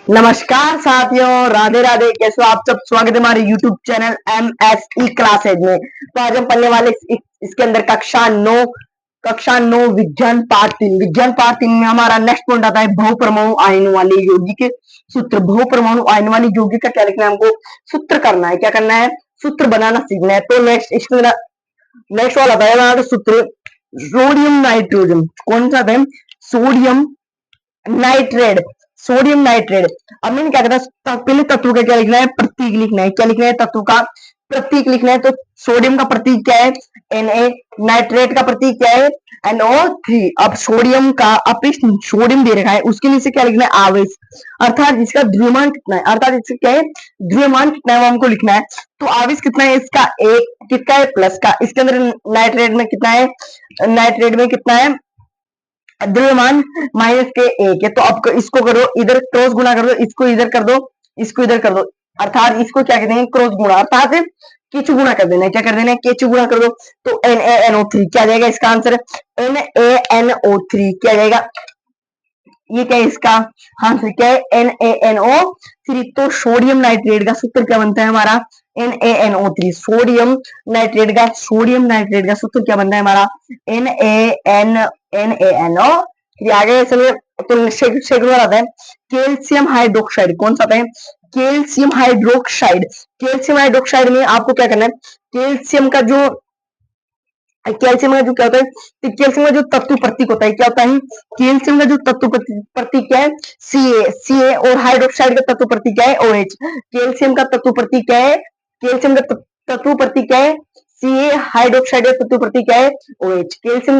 नमस्कार साथियों, राधे राधे। कैसे हो आप सब? स्वागत है हमारे YouTube चैनल MSE क्लासेज में। तो आज हम पढ़ने वाले इसके अंदर कक्षा 9 विज्ञान पार्ट 3 में हमारा नेक्स्ट पॉइंट आता है बहुपरमाणु आयन वाले यौगिक के सूत्र। बहुपरमाणु आयन वाली यौगिक का क्या लिखना है? हमको सूत्र करना है। क्या करना है? सूत्र बनाना सीखना है। तो नेक्स्ट वाला था हमारा सूत्र सोडियम नाइट्रोजन। कौन सा था? Sodium nitrate. Sodium nitrate. अब मैंने क्या करना, पहले तत्व का क्या लिखना है? प्रतीक लिखना है। क्या लिखना है? तत्व का प्रतीक लिखना है। तो सोडियम का प्रतीक क्या है? Na। नाइट्रेट का प्रतीक क्या है? NO3। अब सोडियम का सोडियम दे रखा है, उसके नीचे क्या लिखना है? आवेश, अर्थात इसका द्रव्यमान कितना है, अर्थात इसका क्या है? द्रव्यमान कितना है वो हमको लिखना है। तो आवेश कितना है इसका? एक। किसका है? प्लस का। इसके अंदर नाइट्रेट में कितना है? नाइट्रेट में कितना है? द्रव्यमान -के 1 है। तो अब इसको करो, इधर क्रॉस गुणा कर दो, इसको इधर कर दो, इसको इधर कर दो, अर्थात इसको क्या कहते हैं? क्रॉस गुणा, अर्थात केचु गुणा कर देना है। क्या कर देना है? केचु गुणा कर दो। तो NaNO3 क्या जाएगा इसका आंसर? NaNO3 क्या जाएगा? ये क्या है इसका आंसर? क्या है? NaNO3। तो सोडियम नाइट्रेट का सूत्र क्या बनता है हमारा? NaNO3। सोडियम नाइट्रेट का सूत्र क्या बनता है हमारा? NaNO3। आगे चलिए, तो सेकंड वाला आता है कैल्शियम हाइड्रोक्साइड। कौन सा आता है? Calcium hydroxide. कैल्शियम हाइड्रोक्साइड में आपको क्या करना है? कैल्शियम का जो क्या होता है? तो कैल्शियम का जो तत्व प्रतीक होता है, क्या होता है? कैल्शियम का जो तत्व प्रतीक क्या है? Ca। और हाइड्रोक्साइड का तत्व प्रतीक क्या है? OH। कैल्शियम का तत्व प्रतीक क्या है? कैल्शियम का तत्व प्रतीक क्या है? Ca। हाइड्रोक्साइड का तत्व प्रतीक क्या है? OH। कैल्शियम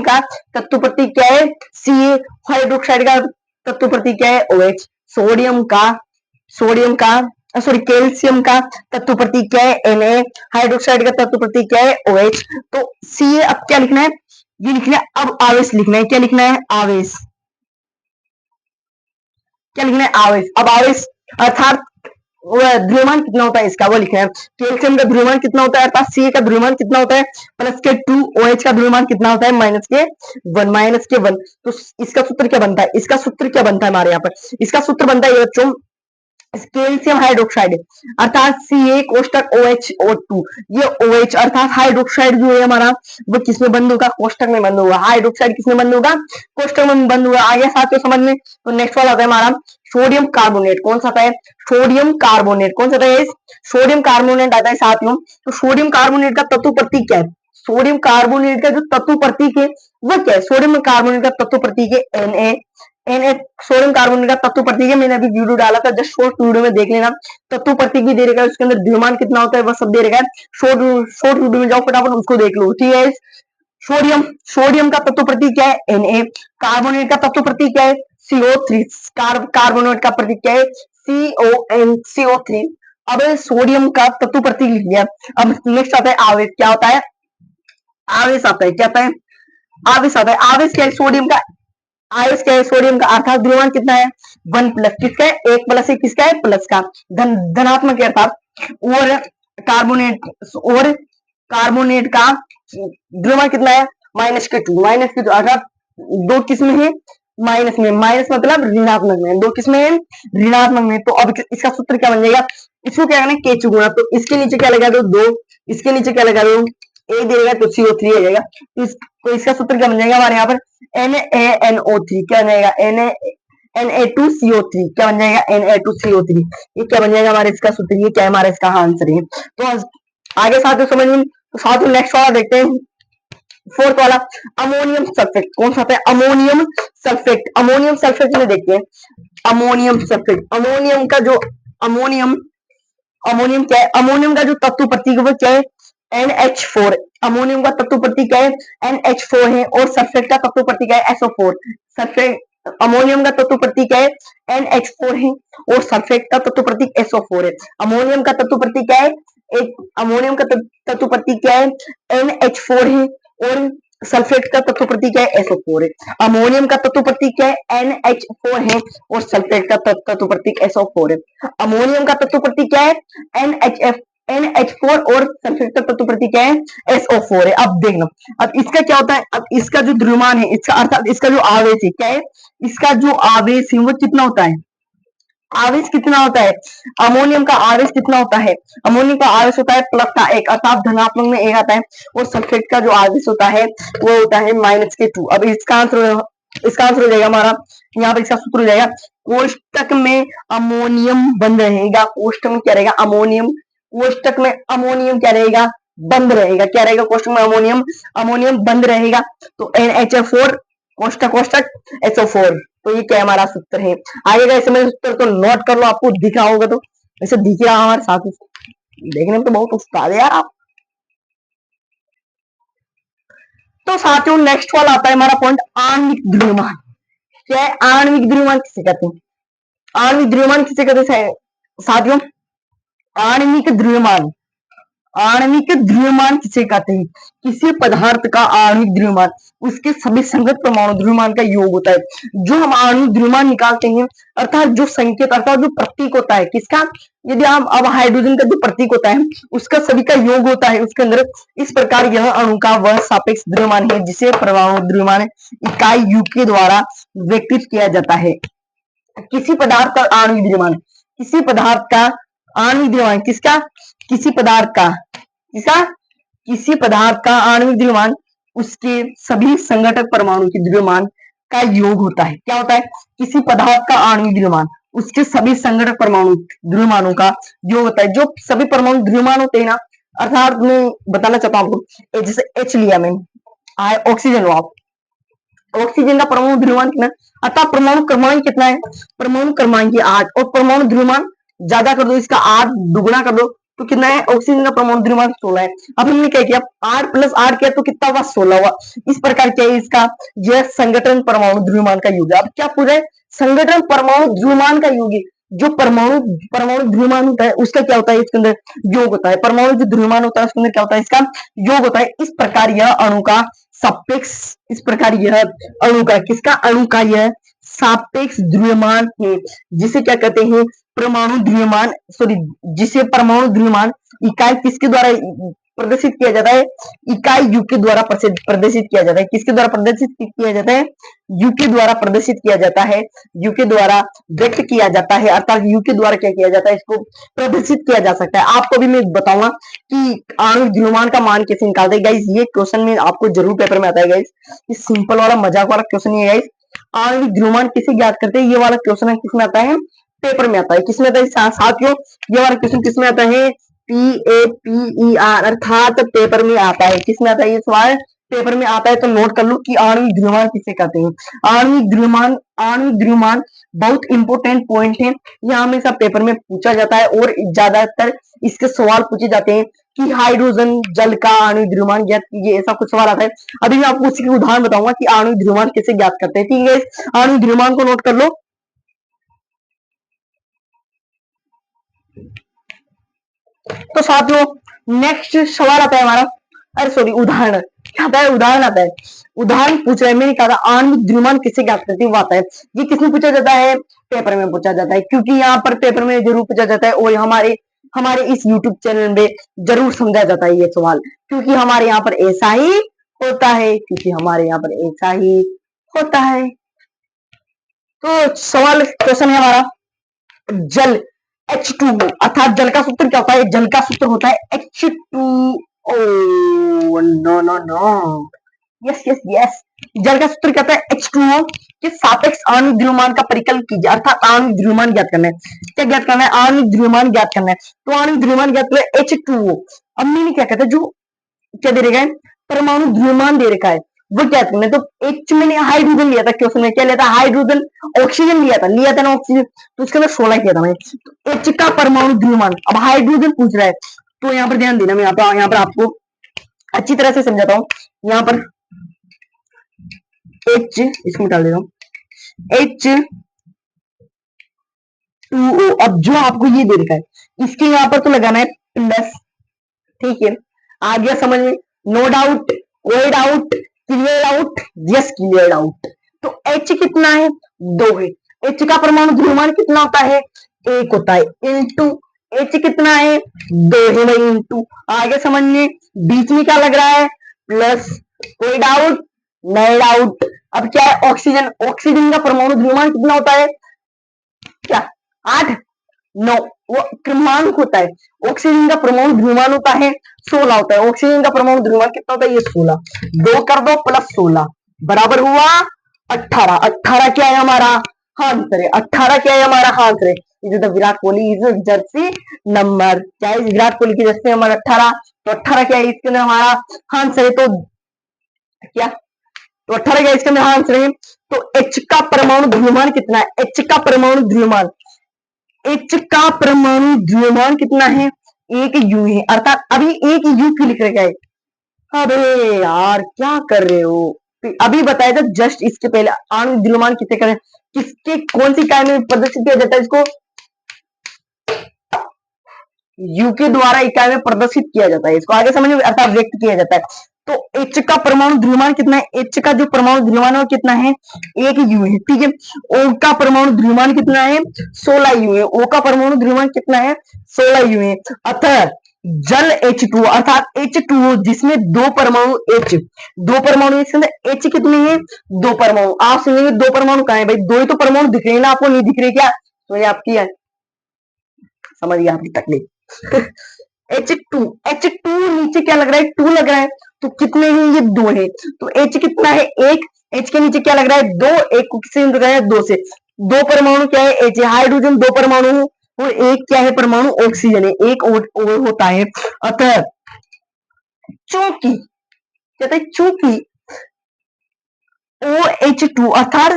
का तत्व प्रतीक क्या है? Ca। हाइड्रोक्साइड का तत्व प्रतीक क्या है? OH। सोडियम का सॉरी कैल्शियम का तत्व प्रतीक क्या है? Na। हाइड्रोक्साइड का तत्व प्रतीक क्या है? OH। तो Ca। अब क्या लिखना है? ये लिखना है, अब आवेश लिखना है। क्या लिखना है? आवेश। क्या लिखना है? आवेश। अब आवेश अर्थात द्रव्यमान कितना होता है इसका, वो लिखना है। कैल्शियम का द्रव्यमान कितना होता है, अर्थात Ca का द्रव्यमान कितना होता है? +2। OH का द्रव्यमान कितना होता है? -1। तो इसका सूत्र क्या बनता है? इसका सूत्र क्या बनता है हमारे यहाँ पर? इसका सूत्र बनता है ये बच्चों, कैल्शियम हाइड्रोक्साइड अर्थात CaO2। ये OH अर्थात हाइड्रोक्साइड जो है हमारा, वो किसमें बंद होगा? कोष्टक में बंद होगा। हाइड्रोक्साइड किसमें बंद होगा? कोष्टक में बंद होगा। आगे साथियों समझ में। तो नेक्स्ट वाला आता है हमारा सोडियम कार्बोनेट। कौन सा आता है? Sodium carbonate. कौन सा आता है? सोडियम कार्बोनेट आता है साथियों। तो सोडियम कार्बोनेट का तत्व प्रतीक क्या है? सोडियम कार्बोनेट का जो तत्व प्रतीक है वो क्या है? सोडियम कार्बोनेट का तत्व प्रतीक है Na। सोडियम कार्बोनेट का तत्व प्रतीक है, मैंने अभी वीडियो डाला था, जस्ट शॉर्ट वीडियो में देख लेना। तत्व प्रतीक भी दे रखा है, उसके अंदर द्रव्यमान कितना होता है वो सब दे रखा है। शॉर्ट वीडियो में जाओ फटाफट उसको देख लो, ठीक है। सोडियम सोडियम का तत्व प्रतीक क्या है? Na। कार्बोनेट का तत्व प्रतीक क्या है? CO3। कार्बोनेट का प्रतीक क्या है? CO3। अब सोडियम का तत्व प्रतीक लिख लिया। अब नेक्स्ट आता है आवेश। क्या होता है? आवेश आता है। क्या आता है? आवेश आता है। आवेश क्या है? सोडियम का आवेश क्या है? सोडियम का अर्थात द्रव्यमान कितना है? 1+। किसका है? 1+1 किसका है? प्लस का। धनात्मक है अर्थात। और कार्बोनेट और कार्बोनेट का द्रव्यमान कितना है? -2। अर्थात दो किसमें है? माइनस में। माइनस मतलब ऋणात्मक में। दो किसमें है? ऋणात्मक में। तो अब इसका सूत्र क्या बन जाएगा? इसको क्या करना है? केचु गुणा। तो इसके नीचे क्या लगा दो? 2। इसके नीचे क्या लगा दो? ए देगा तो CO3 आ जाएगा। तो इसका सूत्र क्या बन जाएगा हमारे यहाँ पर? NaNO3 क्या बन जाएगा? Na2CO3 क्या बन जाएगा? Na2CO3। ये क्या बन जाएगा हमारे इसका सूत्र? ये क्या है हमारा इसका आंसर है। तो आगे साथियों समझ में। तो साथियों नेक्स्ट वाला देखते हैं, फोर्थ वाला अमोनियम सल्फेट। कौन सा है? Ammonium sulphate. अमोनियम सल्फेट में देखते हैं अमोनियम सल्फेट। अमोनियम का जो अमोनियम अमोनियम क्या है? अमोनियम का जो तत्व प्रतीक है वो क्या है? NH4। अमोनियम का तत्व प्रतीक क्या है? NH4 है। और सल्फेट का तत्व प्रतीक है SO4। सल्फेट अमोनियम का तत्व प्रतीक है NH4 है और सल्फेट का तत्व प्रतीक SO4 है। अमोनियम का तत्व प्रतीक क्या है? अमोनियम का तत्व प्रतीक क्या है? NH4 है और सल्फेट का तत्व प्रतीक क्या है? SO4 है। अमोनियम का तत्व प्रतीक क्या है? NH4 है और सल्फेट का तत्व प्रतीक SO4 है। अमोनियम का तत्व प्रतीक क्या है? NHF NH4 और सल्फेट तत्व प्रतीक क्या है, SO4 है। अब देखना, अब इसका क्या होता है, अब इसका जो द्रव्यमान है, इसका अर्थात इसका जो आवेश है क्या है, इसका जो आवेश है वो कितना होता है, आवेश कितना होता है, अमोनियम का आवेश कितना होता है, अमोनियम का आवेश होता है प्लस का एक, अर्थात धनात्मक में एक आता है, और सल्फेट का जो आवेश होता है वो होता है -2। अब इसका आंसर हो जाएगा हमारा, यहाँ पर इसका सूत्र हो जाएगा, कोष्टक में अमोनियम बंद रहेगा, कोष्टक में क्या रहेगा, अमोनियम, कोष्टक में अमोनियम क्या रहेगा, बंद रहेगा, क्या रहेगा, कोष्टक में अमोनियम, अमोनियम बंद रहेगा, तो NH4 कोष्टक कोष्टक SO4, तो ये क्या हमारा सूत्र है। आगे का इसमें सूत्र तो नोट कर लो, आपको दिख रहा होगा, तो वैसे दिख रहा हमारे साथ, देखने में तो बहुत उस्ताद है यार आप। तो साथियों नेक्स्ट वाला आता है हमारा पॉइंट, आणविक द्रव्यमान। क्या है, आणविक द्रव्यमान किसे कहते हैं, आणविक द्रव्यमान किसे कहते हैं साथियों, आणविक द्रव्यमान, आणविक द्रव्यमान किसे कहते हैं, किसी पदार्थ का आणविक द्रव्यमान उसके सभी संगत परमाणु द्रव्यमान का योग होता है। जो हम आणविक द्रव्यमान निकालते हैं, अर्थात जो संकेत, अर्थात जो प्रतीक होता है किसका, यदि हम अब हाइड्रोजन का जो प्रतीक होता है उसका सभी का योग होता है उसके अंदर, इस प्रकार यह अणु का वह सापेक्ष द्रव्यमान है जिसे परमाणु द्रव्यमान इकाई यू के द्वारा व्यक्त किया जाता है। किसी पदार्थ का आणविक द्रव्यमान, किसी पदार्थ का आणविक द्रव्यमान किसका, किसी पदार्थ का, किसका, किसी पदार्थ का आणविक द्रव्यमान उसके सभी संघटक परमाणु के द्रव्यमान का योग होता है। क्या होता है, किसी पदार्थ का आणविक द्रव्यमान उसके सभी संघटक परमाणु द्रव्यमानों का योग होता है। जो सभी परमाणु द्रव्यमान होते हैं ना, अर्थात मैं बताना चाहता हूँ आपको, जैसे H लिया मैंने, ऑक्सीजन लो आप, ऑक्सीजन का परमाणु द्रव्यमान कितना, अतः परमाणु क्रमांक कितना है, परमाणु क्रमांक 8, और परमाणु द्रव्यमान ज्यादा कर दो, इसका 8 दुगुना कर दो तो कितना है, ऑक्सीजन का परमाणु द्रव्यमान 16 है। अब हमने क्या किया, 8 + 8 किया तो कितना हुआ, 16 हुआ। इस प्रकार क्या है इसका, यह संगठन परमाणु द्रव्यमान का योग है। अब क्या पूछा है, संगठन परमाणु द्रव्यमान का योग है। जो परमाणु परमाणु द्रव्यमान होता है उसका क्या होता है, इसके अंदर योग होता है, परमाणु जो द्रव्यमान होता है उसके अंदर क्या होता है, इसका योग होता है। इस प्रकार यह अणु का सापेक्ष, इस प्रकार यह अणु का, किसका, अणु का यह सापेक्ष द्रव्यमान है, जिसे क्या कहते हैं, परमाणु द्रव्यमान, सॉरी, जिसे परमाणु द्रव्यमान इकाई किसके द्वारा प्रदर्शित किया जाता है, इकाई यू के द्वारा प्रदर्शित किया जाता है। किसके द्वारा प्रदर्शित किया जाता है, यू के द्वारा प्रदर्शित किया जाता है, यू के द्वारा व्यक्त किया जाता है, अर्थात यू के द्वारा क्या किया जाता है, इसको प्रदर्शित किया जा सकता है। आपको भी मैं बताऊंगा कि आणविक द्रव्यमान का मान कैसे निकालते हैं गाइस, ये क्वेश्चन में आपको जरूर पेपर में आता है गाइस, ये सिंपल वाला मजाक वाला क्वेश्चन नहीं है गाइस। आणविक द्रव्यमान कैसे ज्ञात करते हैं, ये वाला क्वेश्चन किसमें आता है, पेपर में आता है। किसमें आता है साथियों, ये वाला क्वेश्चन किसमें आता है, PAPER, अर्थात पेपर में आता है। किसमें आता है ये सवाल, पेपर में आता है। तो नोट कर लो कि आणविक द्रव्यमान किसे कहते हैं। आणविक द्रव्यमान, आणविक द्रव्यमान बहुत इंपॉर्टेंट पॉइंट है, यह हमेशा पेपर में पूछा जाता है और ज्यादातर इसके सवाल पूछे जाते हैं कि हाइड्रोजन जल का आणविक द्रव्यमान ज्ञात कीजिए, ऐसा कुछ सवाल आता है। अभी मैं आपको उसी के उदाहरण बताऊंगा कि आणविक द्रव्यमान कैसे ज्ञात करते हैं। ठीक है, आणविक द्रव्यमान को नोट कर लो। तो साथियों नेक्स्ट सवाल आता है हमारा, अरे सॉरी, उदाहरण क्या आता है, उदाहरण आता है। उदाहरण पूछ रहे हैं, मैंने कहा था आणविक द्रव्यमान किसे ज्ञात करते हैं, वो आता है। ये किसमें पूछा जाता है, पेपर में पूछा जाता है, क्योंकि यहाँ पर पेपर में जरूर पूछा जाता है और हमारे हमारे इस यूट्यूब चैनल में जरूर समझा जाता है ये सवाल, क्योंकि हमारे यहाँ पर ऐसा ही होता है, क्योंकि हमारे यहाँ पर ऐसा ही होता है। तो सवाल क्वेश्चन है हमारा, जल H2O, अर्थात जल का सूत्र क्या होता है, जल का सूत्र होता है H2O। No no no, yes yes yes, जल का सूत्र क्या होता है, H2O के सापेक्ष आणविक द्रव्यमान का परिकलन कीजिए, अर्थात आणविक द्रव्यमान ज्ञात करना है। क्या ज्ञात करना है, आणविक द्रव्यमान ज्ञात करना है। तो आणविक द्रव्यमान ज्ञात करें H2O। अब मैंने क्या कहता है, जो क्या दे रखा है, परमाणु द्रव्यमान दे रखा है, वो क्या करना है। तो H मैंने हाइड्रोजन लिया था, क्वेश्चन में क्या लिया था, हाइड्रोजन, ऑक्सीजन लिया था ना, ऑक्सीजन, तो उसके अंदर 16 किया था मैंने। तो H का परमाणु द्रव्यमान, अब हाइड्रोजन पूछ रहा है, तो यहाँ पर ध्यान देना, मैं यहाँ पर आपको अच्छी तरह से समझाता हूँ। यहाँ पर H, इसमें डाल देता हूँ H2O। अब जो आपको ये दे रखा है, इसके यहाँ पर तो लगाना है प्लस, ठीक है, आ गया समझ में, नो डाउट, कोई doubt, clear out, yes clear out. तो H कितना है, 2 है। H का परमाणु द्रव्यमान कितना होता है, 1 होता है, इनटू एच कितना है, 2 है भाई, इंटू। आगे समझिए बीच में क्या लग रहा है, प्लस। कोई डाउट, नहीं डाउट। अब क्या है, ऑक्सीजन, ऑक्सीजन का परमाणु द्रव्यमान कितना होता है, क्या 8, 9, वो क्रमांक होता है। ऑक्सीजन का परमाणु द्रव्यमान होता है 16 होता है। ऑक्सीजन का परमाणु द्रव्यमान कितना होता है, ये 16, 2 कर दो प्लस 16 बराबर हुआ 18। 18 क्या है हमारा, आंसर है। 18 क्या है हमारा आंसर है। Is the Virat Kohli is Jersey number, क्या है विराट कोहली की जर्सी नंबर 18। तो 18 क्या है इसके अंदर हमारा आंसर है। तो क्या, तो 18 क्या इसके अंदर आंसर है। तो एच का परमाणु द्रव्यमान कितना है, एच का परमाणु द्रव्यमान, एच का परमाणु द्रव्यमान कितना है, एक यू है। अर्थात अभी एक यू क्यों लिख रखा है, अरे यार क्या कर रहे हो। तो अभी बताया था जस्ट इसके पहले आणविक द्रव्यमान कितने करें, किसके कौन सी इकाई में प्रदर्शित किया जाता है, इसको यू के द्वारा इकाई में प्रदर्शित किया जाता है। इसको आगे समझ में, अर्थात व्यक्त किया जाता है। तो एच का परमाणु द्रव्यमान कितना है, एच का जो परमाणु द्रव्यमान है वो कितना है, एक यू है, ठीक है। ओ का परमाणु द्रव्यमान कितना है, 16 यू है। ओ का परमाणु द्रव्यमान कितना है, 16 यू है। अतः जल H2 अर्थात H2O जिसमें दो परमाणु H, दो परमाणु, इसके अंदर H कितने हैं, दो परमाणु। आप सुनेंगे दो परमाणु कहां है भाई, दो ही तो परमाणु दिख रहे हैं ना आपको, नहीं दिख रहे क्या, तो ये आपकी है, समझ गया आपकी तकलीफ। H2, H2 नीचे क्या लग रहा है, 2 लग रहा है। तो कितने हैं, ये 2 है। तो H कितना है, एक। H के नीचे क्या लग रहा है, 2, एक को किससे लग रहा है, 2 से। दो परमाणु क्या है, H है, हाइड्रोजन दो परमाणु है, और एक क्या है परमाणु, ऑक्सीजन है, एक और होता है। अतः चूंकि, कहते हैं चूंकि OH2 अर्थात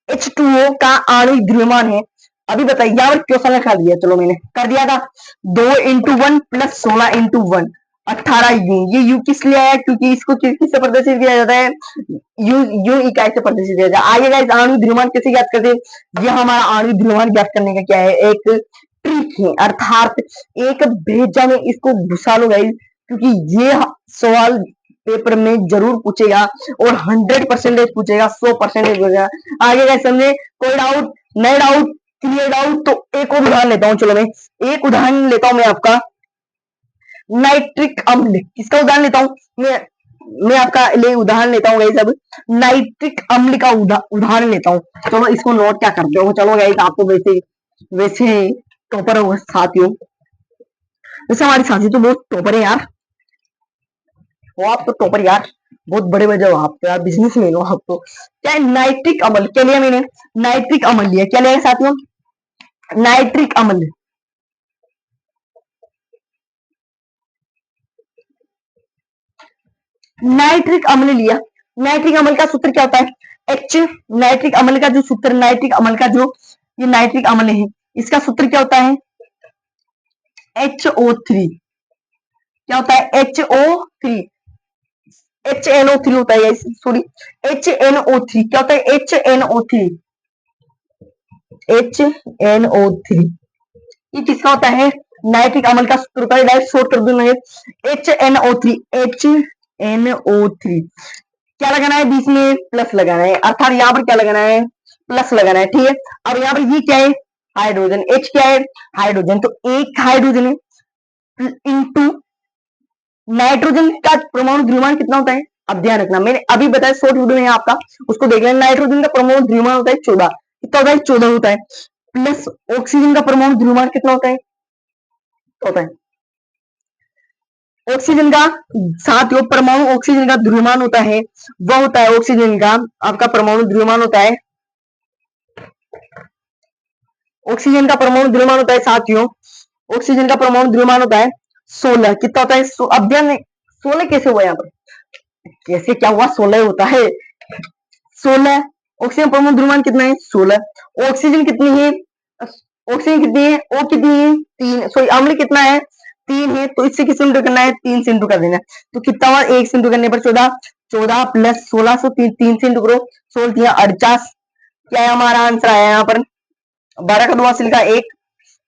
H2O का आणविक द्रव्यमान है, अभी बताइए यहाँ पर क्वेश्चन लिखा दिया, चलो मैंने कर दिया था, 2 × 1 प्लस 16 × 1 18 यू। ये यू किस लिए आया, क्योंकि इसको किससे प्रदर्शित किया जाता है, यू, यू इकाई से प्रदर्शित किया जाता है। आगे गाइस आणविक द्रव्यमान कैसे ज्ञात करते हैं, ये हमारा आणविक द्रव्यमान ज्ञात करने का क्या है, एक ट्रिक है, अर्थात एक भेजा में इसको घुसा लो गाइस, क्योंकि ये सवाल पेपर में जरूर पूछेगा और 100% पूछेगा, 100% पूछेगा। आगे गाइस समझे, कोई डाउट, नहीं डाउट, क्लियर डाउट। तो एक और उदाहरण लेता हूं, चलो मैं एक उदाहरण लेता हूं मैं आपका, नाइट्रिक अम्ल, किसका उदाहरण लेता हूं मैं आपका ले उदाहरण लेता हूँ गाइस। अब नाइट्रिक अम्ल का उदाहरण लेता हूँ। चलो इसको नोट क्या करते हो, चलो गाइस आप तो वैसे वैसे टॉपर हो साथियों, वैसे हमारी साथी तो बहुत टॉपर है यार, वो आप तो टॉपर यार, बहुत बड़े बड़े हो आप तो यार, बिजनेसमैन हो आप तो। क्या है, नाइट्रिक अम्ल क्या लिया मैंने, नाइट्रिक अम्ल लिया, क्या लिया साथियों, नाइट्रिक अम्ल। नाइट्रिक अम्ल लिया, नाइट्रिक अम्ल का सूत्र क्या होता है, एच। नाइट्रिक अम्ल का जो सूत्र, नाइट्रिक अम्ल का जो ये नाइट्रिक अम्ल है, इसका सूत्र क्या होता है, HO3। क्या होता है, HO3, HNO3 होता है, सॉरी HNO3। क्या होता है, HNO3, HNO3 ये किसका होता है, नाइट्रिक अम्ल का सूत्र होता है। डायरेक्ट शॉर्ट कर दूंगा, HNO3, HNO3। क्या लगाना है, बीच में प्लस लगाना है, अर्थात यहाँ पर क्या लगाना है, प्लस लगाना है, ठीक है। अब यहाँ पर ये क्या है, हाइड्रोजन, H क्या है, हाइड्रोजन, तो एक हाइड्रोजन है इंटू नाइट्रोजन का परमाणु द्रव्यमान कितना होता है। अब ध्यान रखना, मैंने अभी बताया शॉर्ट वीडियो में आपका, उसको देख लेना। नाइट्रोजन का परमाणु द्रव्यमान होता है 14, कितना होता है, 14 होता है। प्लस ऑक्सीजन का परमाणु द्रव्यमान कितना होता है, ऑक्सीजन का, साथ ही परमाणु ऑक्सीजन का द्रव्यमान होता है, वह होता है ऑक्सीजन का आपका परमाणु द्रव्यमान होता है, ऑक्सीजन का परमाणु द्रव्यमान होता है साथियों, ऑक्सीजन का परमाणु द्रव्यमान होता है 16। कितना होता है, अब ध्यान, 16 कैसे हुआ, यहाँ पर कैसे क्या हुआ, 16 होता है, 16। ऑक्सीजन परमाणु द्रव्यमान कितना है, 16। ऑक्सीजन कितनी है, ऑक्सीजन कितनी है, ओ कितनी है, 3, सॉरी अम्ल कितना है, 3 है। तो इससे किस इंटू करना है, 3 से इंटू कर देना है। तो कितना हुआ, 1 से इंटू करने पर 14, 14 प्लस 16, 3 से इंटू करो, 16 48। क्या है हमारा आंसर आया यहाँ पर, 12 का 2 हासिल का 1,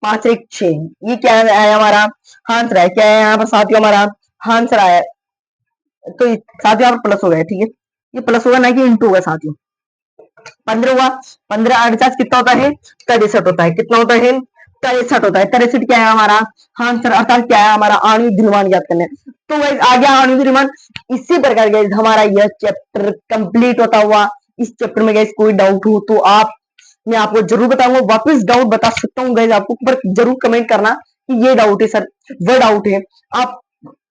5 1 6। ये क्या आया हमारा आंसर है, क्या है यहाँ पर साथियों हमारा आंसर आया। तो साथियों यहाँ पर प्लस हो गया, ठीक है, ये प्लस होगा ना कि इंटू होगा साथियों। 15 हुआ, 15 48 कितना होता है, 63 होता है, कितना होता है 63 होता है। 63 क्या है हमारा आंसर, अर्थात क्या है हमारा आणविक द्रव्यमान ज्ञात करने। तो गाइस आ गया आणविक द्रव्यमान। इसी प्रकार गाइस हमारा यह चैप्टर कंप्लीट होता हुआ। इस चैप्टर में गाइस कोई डाउट हो तो आप, मैं आपको जरूर बताऊंगा, वापस डाउट बता सकता हूँ गाइस आपको, पर जरूर कमेंट करना कि ये डाउट है सर, वो डाउट है। आप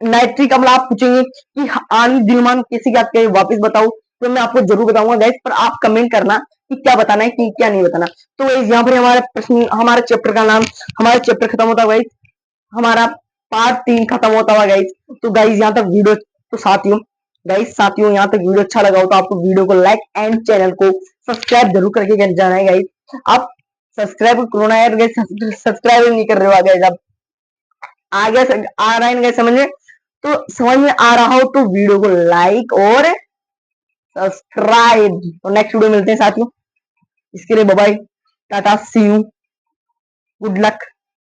नाइट्रिक अम्ल आप पूछेंगे कि आणविक द्रव्यमान कैसे ज्ञात करें, वापस बताओ, तो मैं आपको जरूर बताऊंगा गाइस, पर आप कमेंट करना कि क्या बताना है कि क्या नहीं बताना। तो गाइस यहाँ पर हमारा प्रश्न, हमारे चैप्टर का नाम, हमारा चैप्टर खत्म होता है गाइस, हमारा पार्ट 3 खत्म होता हुआ गाइस। तो गाइस यहाँ तक वीडियो, तो साथियों यहाँ तक वीडियो अच्छा लगा हो तो आपको वीडियो को लाइक एंड चैनल को सब्सक्राइब जरूर करके जाना है गाइस। आप सब्सक्राइब करो ना यार गाइस, सब्सक्राइब नहीं कर रहे हो गाइस। आप आ गया, आ रहा है गाइस समझ में, तो समझ में आ रहा हो तो वीडियो को लाइक और सब्सक्राइब। तो नेक्स्ट वीडियो मिलते हैं साथियों, इसके लिए bye bye, tata, see you, good luck.